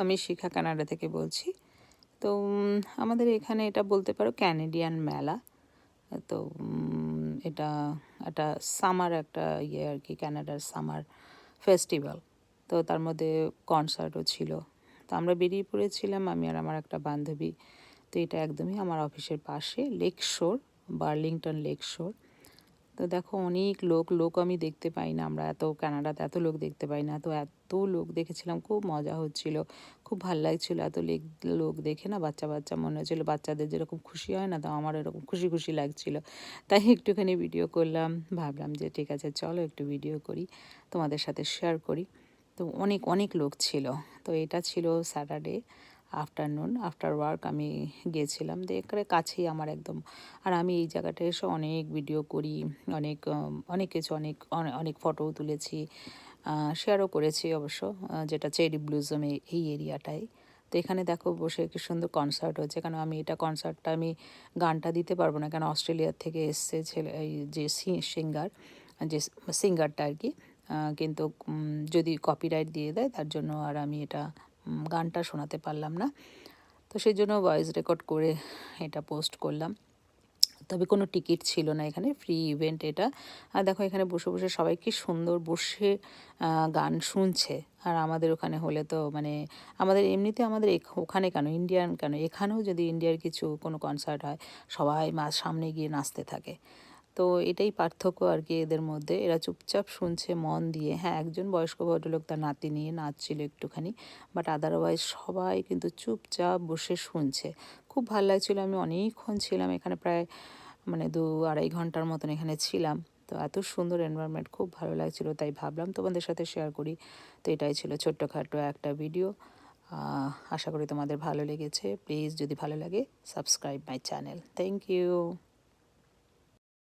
আমি শিখা কানাডা থেকে বলছি। তো আমাদের এখানে এটা বলতে পারো ক্যানেডিয়ান মেলা। তো এটা একটা সামার একটা আর কি, ক্যানাডার সামার ফেস্টিভ্যাল। তো তার মধ্যে কনসার্টও ছিল। তো আমরা বেরিয়ে পড়েছিলাম, আমি আর আমার একটা বান্ধবী। তো এটা একদমই আমার অফিসের পাশে, লেক শোর, বার্লিংটন লেক শোর। তো দেখো অনেক লোক আমি দেখতে পাই না, আমরা এত কানাডাতে এত লোক দেখতে পাই না। তো এত লোক দেখেছিলাম, খুব মজা হচ্ছিল, খুব ভাল লাগছিল। এত লোক দেখে না বাচ্চা বাচ্চা মনে হচ্ছিল, বাচ্চাদের যেরকম খুশি হয় না, তো আমার এরকম খুশি খুশি লাগছিল। তাই একটুখানি ভিডিও করলাম, ভাবলাম যে ঠিক আছে চলো একটু ভিডিও করি, তোমাদের সাথে শেয়ার করি। তো অনেক অনেক লোক ছিল। তো এটা ছিল স্যাটারডে আফটারনুন, আফটার ওয়ার্ক আমি গিয়েছিলাম। তো এখানে কাছেই আমার একদম। আর আমি এই জায়গাটায় এসে অনেক ভিডিও করি, অনেক অনেক কিছু, অনেক অনেক ফটোও তুলেছি, শেয়ারও করেছি অবশ্য, যেটা চেরি ব্লুজম এই এরিয়াটায়। তো এখানে দেখো বসে কি সুন্দর কনসার্ট হচ্ছে। কেন আমি এটা কনসার্টটা আমি গানটা দিতে পারবো না, কেন অস্ট্রেলিয়ার থেকে এসছে ছেলে, এই যে সিঙ্গার, যে সিঙ্গারটা আর কি। কিন্তু যদি কপিরাইট দিয়ে দেয় তার জন্য আর আমি এটা গানটা শোনাতে পারলাম না। তো সেই জন্য ভয়েস রেকর্ড করে এটা পোস্ট করলাম। তবে কোনো টিকিট ছিল না, এখানে ফ্রি ইভেন্ট এটা। আর দেখো এখানে বসে বসে সবাই কি সুন্দর বসে গান শুনছে। আর আমাদের ওখানে হলে তো মানে আমাদের এমনিতে আমাদের ওখানে কেন, ইন্ডিয়ান কেন, এখানেও যদি ইন্ডিয়ার কিছু কোনো কনসার্ট হয় সবাই সামনে গিয়ে নাচতে থাকে। তো এটাই পার্থক্য আর কি এদের মধ্যে। এরা চুপচাপ শুনছে মন দিয়ে। হ্যাঁ, একজন বয়স্ক ভদ্রলোক তার নাতি নিয়ে নাচছিল একটুখানি, বাট আদারওয়াইজ সবাই কিন্তু চুপচাপ বসে শুনছে। খুব ভালো লাগছিলো। আমি অনেকক্ষণ ছিলাম এখানে, প্রায় মানে 2-2.5 ঘন্টার মতন এখানে ছিলাম। তো এত সুন্দর এনভায়রনমেন্ট, খুব ভালো লাগছিলো, তাই ভাবলাম তোমাদের সাথে শেয়ার করি। তো এটাই ছিল ছোট্টখাটো একটা ভিডিও। আশা করি তোমাদের ভালো লেগেছে। প্লিজ যদি ভালো লাগে subscribe my channel. Thank you.